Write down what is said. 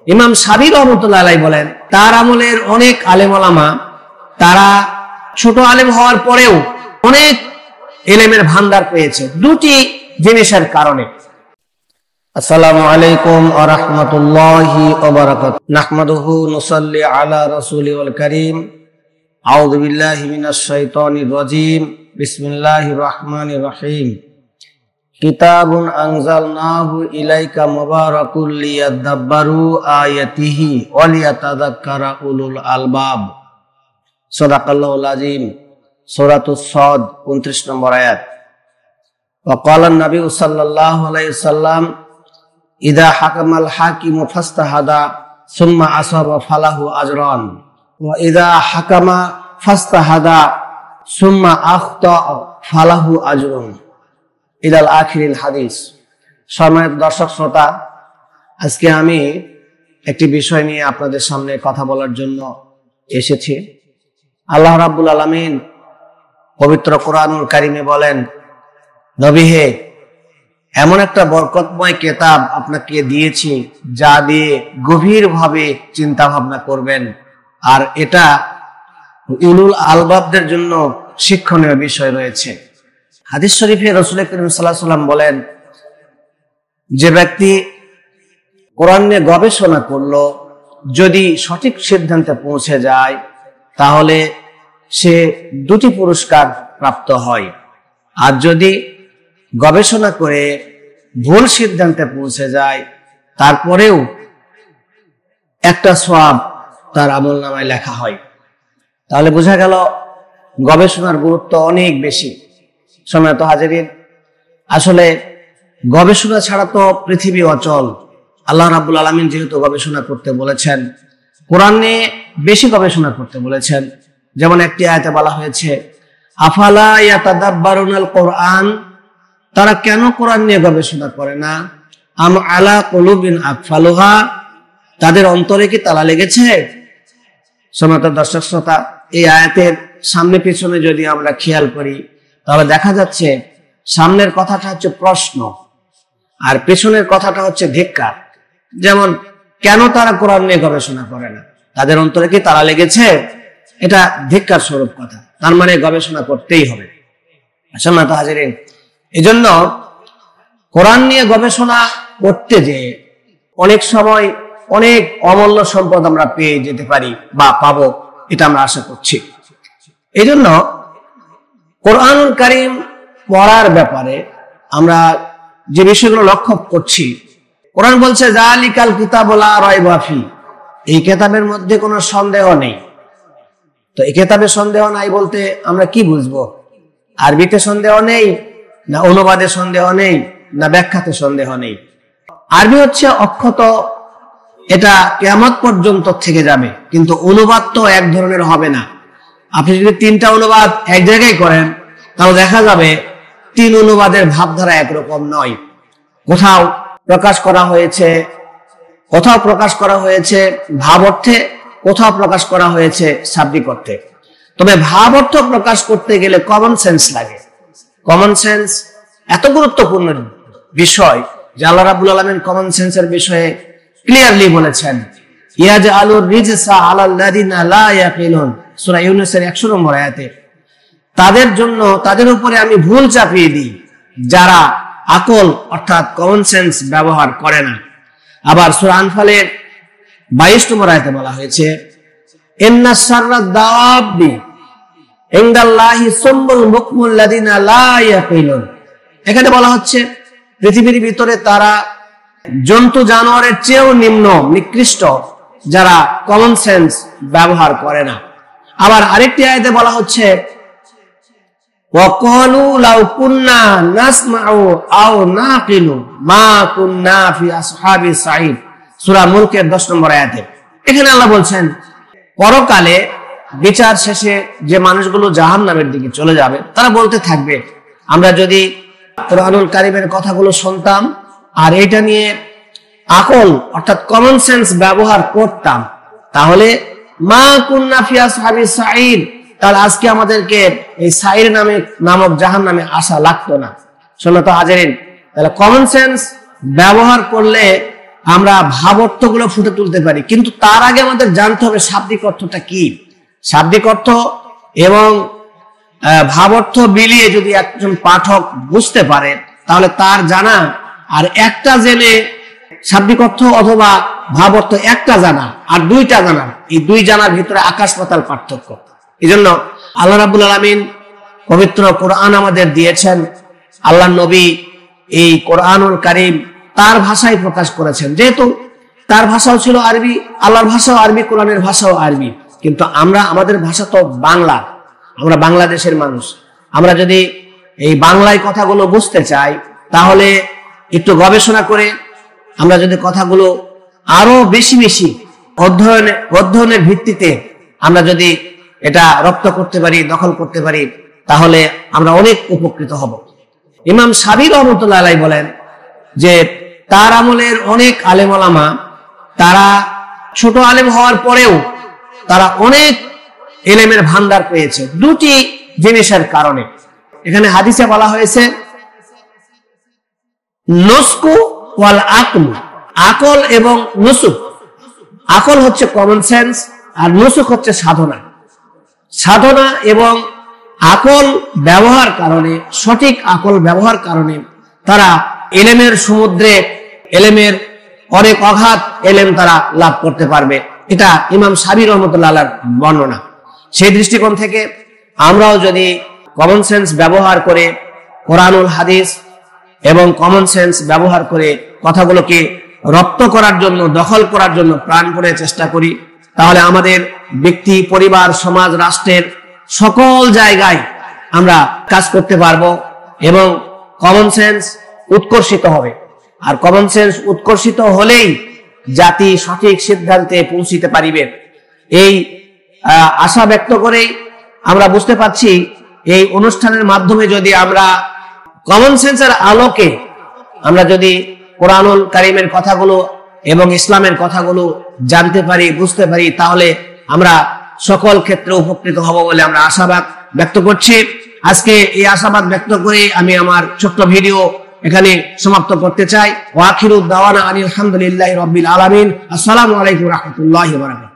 ইমাম সাবি রহমতুল্লাহ আলাইহি বলেন, তার আমলের অনেক আলেম ওলামা তারা ছোট আলেম হওয়ার পরেও অনেক ইলমের ভান্ডার পেয়েছে দুটি জিনিসের কারণে। আসসালামু আলাইকুম ওয়া রাহমাতুল্লাহি ওয়া বারাকাতুহু। নাহমাদুহু নুসাল্লি আলা রাসূলিল কারীম। আউযু বিল্লাহি মিনাশ শাইতানির রাজীম। বিসমিল্লাহির রাহমানির রহিম। কিতাবুন আনজালনাহু ইলাইকা মুবারাকুল লিয়াদাব্বারু আয়াতিহি ওয়া লিয়াতাযাক্কারা উলুল আলবাব। সাদাকাল্লাহুল আযীম। সূরাতুস সাদ 29 নম্বর আয়াত। ওয়া ক্বালা নবী সাল্লাল্লাহু আলাইহি ওয়াসাল্লাম, ইযা হাকামাল হাকিমু ফাস্তাহাদা সুম্মা আসাবা ফালাহু আজরান ওয়া ইযা হাকামা ফাস্তাহাদা সুম্মা আখতা ফালাহু আজরুন ইলাল আখিরিল হাদিস। সম্মানিত দর্শক শ্রোতা, আজকে আমি একটি বিষয় নিয়ে আপনাদের সামনে কথা বলার জন্য এসেছি। আল্লাহ রাব্বুল আলামিন পবিত্র কোরআনুল কারীমে বলেন, নবী হে, এমন একটা বরকতময় কিতাব আপনাকে দিয়েছি যা দিয়ে গভীরভাবে চিন্তা ভাবনা করবেন, আর এটা উলুল আলবাবদের জন্য শিক্ষণীয় বিষয় রয়েছে। হাদিস শরীফে রাসূল করিম সাল্লাল্লাহু আলাইহি ওয়াসাল্লাম বলেন, যে ব্যক্তি কোরআন নিয়ে গবেষণা করলো, যদি সঠিক সিদ্ধান্তে পৌঁছে যায় তাহলে সে দুটি পুরস্কার প্রাপ্ত হয়, আর যদি গবেষণা করে ভুল সিদ্ধান্তে পৌঁছে যায় তারপরেও একটা সওয়াব তার আমলনামায় লেখা হয়। তাহলে বোঝা গেল গবেষণার গুরুত্ব অনেক বেশি। সম্মানিত হাজিরিন, আসলে গবেষণা ছাড়া তো পৃথিবী অচল। আল্লাহ রাব্বুল আলামিন যেহেতু গবেষণা করতে বলেছেন, কোরআন নিয়ে বেশি গবেষণা করতে বলেছেন। যেমন একটি আয়াতে বলা হয়েছে, আফালা ইয়াতাদাব্বারুনাল কোরআন, তারা কেন কোরআন নিয়ে গবেষণা করে না? আম আলা কুলুবিন আকফালুহা, তাদের অন্তরে কি তালা লেগেছে? সম্মানিত দর্শক শ্রোতা, এই আয়াতের সামনে পিছনে যদি আমরা খেয়াল করি তাহলে দেখা যাচ্ছে সামনের কথাটা হচ্ছে প্রশ্ন আর পেছনের কথাটা হচ্ছে ধিক্কার। যেমন, কেন তারা কোরআন নিয়ে গবেষণা করে না? তাদের অন্তরে কি তালা লেগেছে? এটা ধিক্কার স্বরূপ কথা, তার মানে গবেষণা করতেই হবে। সম্মানিত হাজিরিন, এজন্য কোরআন নিয়ে গবেষণা করতে যে অনেক সময় অনেক অমূল্য সম্পদ আমরা পেয়ে যেতে পারি বা পাবো, এটা আমরা আশা করছি। এই জন্য কোরআনুল কারীম পড়ার ব্যাপারে আমরা যে বিষয়গুলো লক্ষ্য করছি, কোরআন বলছে যালিকাল কিতাবু লা রাইবা ফি, এই কিতাবের মধ্যে কোনো সন্দেহ নেই। তো এই কিতাবে সন্দেহ নাই বলতে আমরা কি বুঝবো? আরবিতে সন্দেহ নেই, না অনুবাদে সন্দেহ নেই, না ব্যাখ্যাতে সন্দেহ নেই? আরবি হচ্ছে অক্ষত, এটা কিয়ামত পর্যন্ত থেকে যাবে, কিন্তু অনুবাদ তো এক ধরনের হবে না। আপনি যদি তিনটা অনুবাদ এক জায়গায় করেন তাহলে দেখা যাবে তিন অনুবাদের ভাবধারা একরকম নয়। কোথাও প্রকাশ করা হয়েছে ভাব অর্থে, কোথাও প্রকাশ করা হয়েছে শাব্দিক অর্থে। তবে ভাব অর্থ প্রকাশ করতে গেলে কমন সেন্স লাগে। কমন সেন্স এত গুরুত্বপূর্ণ বিষয় যে আল্লাহ রাব্বুল আলামিন কমন সেন্সের বিষয়ে ক্লিয়ারলি বলেছেন, ইয়াজআলুর রিজসা আলাল্লাযিনা লা ইয়াকিলুন, সূরা ইউনূসের 100 নম্বর আয়াতে। তাদের উপরে আমি ভুল চাপিয়ে দিই যারা আকল অর্থাৎ কমন সেন্স ব্যবহার করে না। আবার সূরা আনফালের 22 নম্বর আয়াতে বলা হয়েছে, ইন্নাস শাররাদ দাওয়াবি ইনদাল্লাহি সুম্মুল বুকমুল লাযিনা লা ইয়াকিলুন। এখানে বলা হচ্ছে পৃথিবীর ভিতরে তারা জন্তু জানোয়ারের চেয়েও নিকৃষ্ট যারা কমন সেন্স ব্যবহার করে না। আবার আরেকটি আয়াতে বলা হচ্ছে, ওয়াকালু লাউ কুন্না নাসমাউ আও নাকিলু মা কুন্না ফি আসহাবিস সাঈদ, সূরা মুলকের 10 নম্বর আয়াতে। এখানে আল্লাহ বলছেন, পরকালে বিচার শেষে যে মানুষগুলো জাহান্নামের দিকে চলে যাবে তারা বলতে থাকবে, আমরা যদি কোরআনুল কারীমের কথাগুলো শুনতাম আর এটা নিয়ে আকল অর্থাৎ কমন সেন্স ব্যবহার করতাম তাহলে মা কুন্না ফি আসহাবিস সাঈদ, তাহলে আজকে আমাদেরকে এই সাঈর নামক জাহান্নামে আসা লাগতো না। শোনো তো হাজিরিন, তাহলে কমন সেন্স ব্যবহার করলে আমরা ভাবার্থগুলো ফুটে তুলতে পারি, কিন্তু তার আগে আমাদের জানতে হবে শাব্দিক অর্থটা কি। শাব্দিক অর্থ এবং ভাবার্থ মিলিয়ে যদি একজন পাঠক বুঝতে পারে, তাহলে তার জানা আর একটা জেনে শাব্দিক অর্থ অথবা ভাবার্থ একটা জানা আর দুইটা জানা, এই দুই জানার ভিতরে আকাশ পাতাল পার্থক্য। এই জন্য আল্লাহ রাব্বুল আলামিন পবিত্র কোরআন আমাদের দিয়েছেন। আল্লাহ নবী এই কোরআনুল কারীম তার ভাষায় প্রকাশ করেছেন, যেহেতু তার ভাষাও ছিল আরবি, আল্লাহর ভাষাও আরবি, কোরআনের ভাষাও আরবি। কিন্তু আমাদের ভাষা তো বাংলা, আমরা বাংলাদেশের মানুষ। আমরা যদি এই বাংলায় কথাগুলো বুঝতে চাই, তাহলে একটু গবেষণা করে আমরা যদি কথাগুলো আরো বেশি বেশি অধ্যয়নের ভিত্তিতে আমরা যদি এটা রপ্ত করতে পারি, দখল করতে পারি, তাহলে আমরা অনেক উপকৃত হব। ইমাম সাবির রহমতুল্লাহ আলাইহি বলেন যে তার আমলের অনেক আলেম ওলামা তারা ছোট আলেম হওয়ার পরেও তারা অনেক এলেমের ভান্ডার পেয়েছে দুটি জিনিসের কারণে। এখানে হাদিসে বলা হয়েছে নসকু ওয়াল আকল, আকল এবং নুসুক। আকল হচ্ছে কমন সেন্স আর নুসুক হচ্ছে সাধনা। সাধনা এবং আকল ব্যবহার কারণে, সঠিক আকল ব্যবহার কারণে তারা এলেমের সমুদ্রে এলেমের অনেক অগাধ এলেম তারা লাভ করতে পারবে। এটা ইমাম সাবির রহমতুল্লাহ আলাইহির বর্ণনা। সেই দৃষ্টিকোণ থেকে আমরাও যদি কমন সেন্স ব্যবহার করে কোরআনুল হাদিস এবং কমন সেন্স ব্যবহার করে কথাগুলোকে রপ্ত করার জন্য, দখল করার জন্য প্রাণপণে চেষ্টা করি, তাহলে আমাদের ব্যক্তি, পরিবার, সমাজ, রাষ্ট্রের সকল জায়গায় আমরা কাজ করতে পারবো এবং কমন সেন্স উৎকর্ষিত হবে। আর কমন সেন্স উৎকর্ষিত হলেই জাতি সঠিক সিদ্ধান্তে পৌঁছিতে পারিবে। এই আশা ব্যক্ত করেই আমরা বুঝতে পারছি এই অনুষ্ঠানের মাধ্যমে যদি আমরা কমন সেন্সের আলোকে আমরা যদি কোরআনুল কারীমের কথাগুলো এবং ইসলামের কথাগুলো জানতে পারি, বুঝতে পারি, তাহলে আমরা সকল ক্ষেত্রে উপকৃত হব বলে আমরা আশাবাদ ব্যক্ত করছি। আজকে এই আশাবাদ ব্যক্ত করে আমি আমার ছোট্ট ভিডিও এখানে সমাপ্ত করতে চাই। ওয়া আখিরু দাওয়ানা আনিল হামদুলিল্লাহি রাব্বিল আলামিন। আসসালামু আলাইকুম ওয়া রাহমাতুল্লাহি ওয়া বারাকাতুহু।